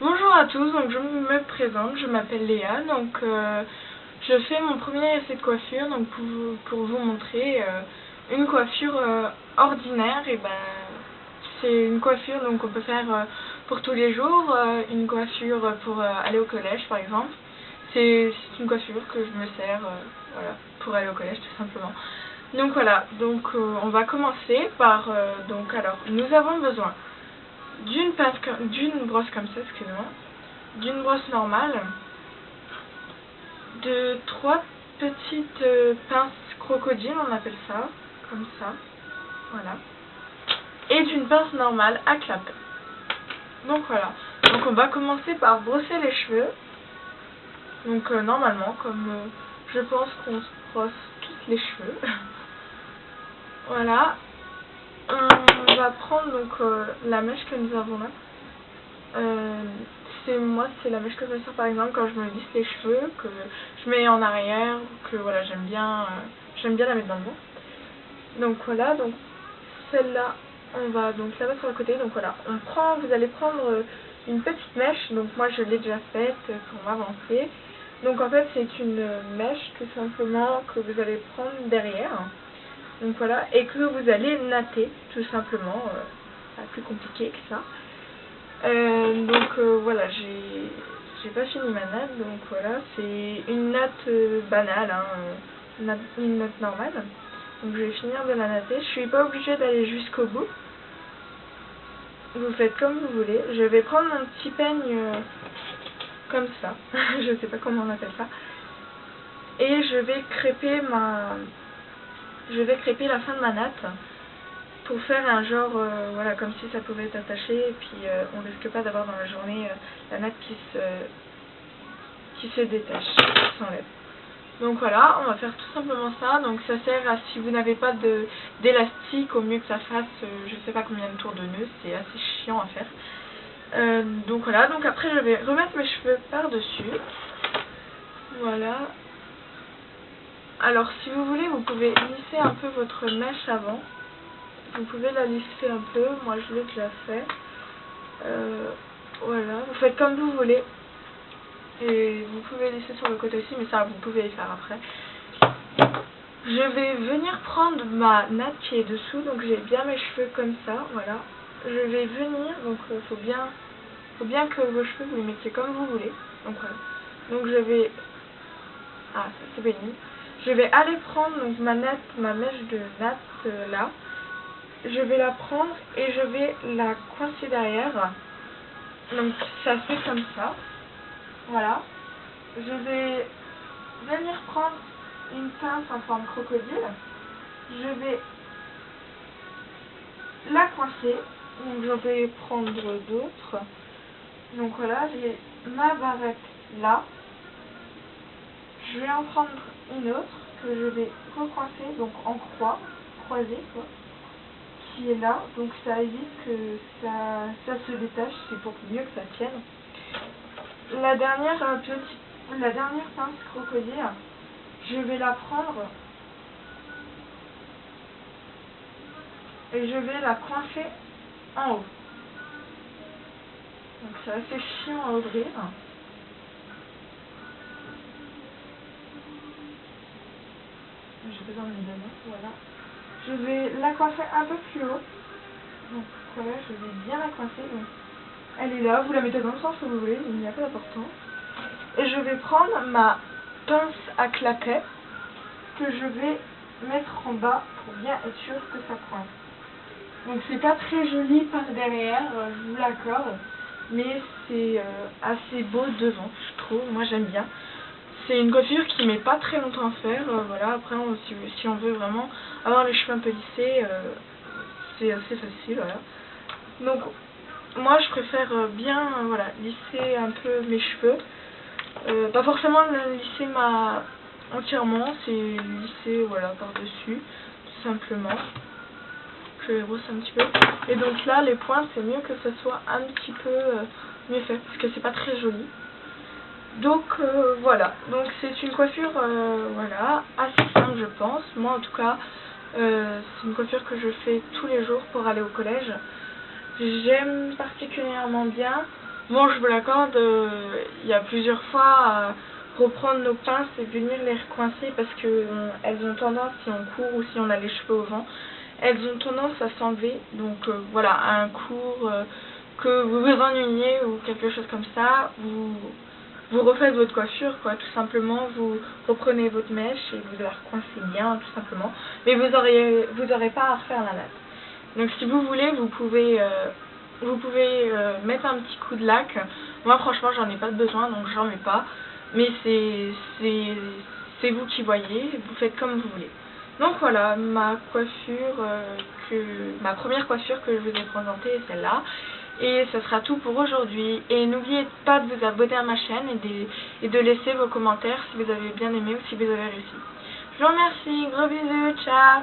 Bonjour à tous, donc je me présente, je m'appelle Léa, donc je fais mon premier essai de coiffure donc pour vous montrer une coiffure ordinaire. Et ben c'est une coiffure donc on peut faire pour tous les jours, une coiffure pour aller au collège par exemple. C'est une coiffure que je me sers voilà, pour aller au collège tout simplement. Donc voilà, donc on va commencer par donc alors nous avons besoin d'une brosse comme ça, excusez-moi, d'une brosse normale, de 3 petites pinces crocodiles, on appelle ça, comme ça, voilà, et d'une pince normale à clapet. Donc voilà, donc on va commencer par brosser les cheveux, donc normalement, comme je pense qu'on se brosse tous les cheveux, voilà, on va prendre donc la mèche que nous avons là. C'est la mèche que je me sers par exemple quand je me lisse les cheveux, que je mets en arrière, que voilà, j'aime bien la mettre dans le vent. Donc voilà, donc celle-là on va donc la mettre sur le côté. Donc voilà, vous allez prendre une petite mèche, donc moi je l'ai déjà faite pour m'avancer. Donc en fait c'est une mèche tout simplement que vous allez prendre derrière, donc voilà, et que vous allez natter tout simplement, pas plus compliqué que ça. Voilà, j'ai pas fini ma natte, donc voilà, c'est une natte banale, hein, une natte normale. Donc je vais finir de la natter, je suis pas obligée d'aller jusqu'au bout. Vous faites comme vous voulez. Je vais prendre mon petit peigne comme ça, je sais pas comment on appelle ça. Et je vais crêper la fin de ma natte pour faire un genre, voilà, comme si ça pouvait être attaché, et puis on risque pas d'avoir dans la journée la natte qui se détache, qui s'enlève. Donc voilà, on va faire tout simplement ça. Donc ça sert à, si vous n'avez pas d'élastique, au mieux que ça fasse je sais pas combien de tours de nœud, c'est assez chiant à faire. Donc voilà, donc après je vais remettre mes cheveux par dessus. Voilà. Alors si vous voulez, vous pouvez lisser un peu votre mèche avant. Vous pouvez la lisser un peu, moi je l'ai déjà fait. Voilà, vous faites comme vous voulez. Et vous pouvez lisser sur le côté aussi, mais ça vous pouvez les faire après. Je vais venir prendre ma natte qui est dessous, donc j'ai bien mes cheveux comme ça, voilà. Je vais venir, donc faut bien que vos cheveux vous les mettiez comme vous voulez. Donc voilà. Donc je vais, ça c'est béni. Je vais aller prendre donc ma mèche de natte là. Je vais la prendre et je vais la coincer derrière. Donc ça fait comme ça. Voilà. Je vais venir prendre une pince en forme crocodile. Je vais la coincer. Donc je vais prendre d'autres. Donc voilà, j'ai ma barrette là. Je vais en prendre une autre que je vais recoincer, donc en croix, croisée quoi, qui est là. Donc ça évite que ça se détache, c'est pour mieux que ça tienne. La dernière pince crocodile, je vais la prendre et je vais la coincer en haut. Donc c'est assez chiant à ouvrir. J'ai besoin d'une donner, voilà. Je vais la coincer un peu plus haut. Donc voilà, je vais bien la coincer. Donc, elle est là, vous la mettez dans le sens que vous voulez, il n'y a pas d'importance. Et je vais prendre ma pince à claquet que je vais mettre en bas pour bien être sûr que ça coince. Donc c'est pas très joli par derrière, je vous l'accorde, mais c'est assez beau devant, je trouve, moi j'aime bien. C'est une coiffure qui met pas très longtemps à faire, voilà. Après si on veut vraiment avoir les cheveux un peu lissés, c'est assez facile, voilà. Donc moi je préfère bien voilà, lisser un peu mes cheveux, pas forcément lisser entièrement, c'est lisser voilà, par dessus, tout simplement. Je les brosse un petit peu. Et donc là les points c'est mieux que ça soit un petit peu mieux fait, parce que c'est pas très joli. Donc voilà, donc c'est une coiffure voilà, assez simple je pense. Moi en tout cas c'est une coiffure que je fais tous les jours pour aller au collège. J'aime particulièrement bien Bon, je vous l'accorde, il y a plusieurs fois à reprendre nos pinces et venir les recoincer parce que elles ont tendance, si on court ou si on a les cheveux au vent, elles ont tendance à s'enlever. Donc voilà, à un cours que vous vous ennuyez ou quelque chose comme ça, vous refaites votre coiffure, quoi, tout simplement. Vous reprenez votre mèche et vous la recoincez bien, tout simplement. Mais vous aurez pas à refaire la natte. Donc si vous voulez, vous pouvez mettre un petit coup de lac. Moi franchement j'en ai pas besoin, donc j'en mets pas. Mais c'est vous qui voyez, vous faites comme vous voulez. Donc voilà, ma première coiffure que je vous ai présentée est celle-là. Et ce sera tout pour aujourd'hui. Et n'oubliez pas de vous abonner à ma chaîne et de laisser vos commentaires si vous avez bien aimé ou si vous avez réussi. Je vous remercie, gros bisous, ciao.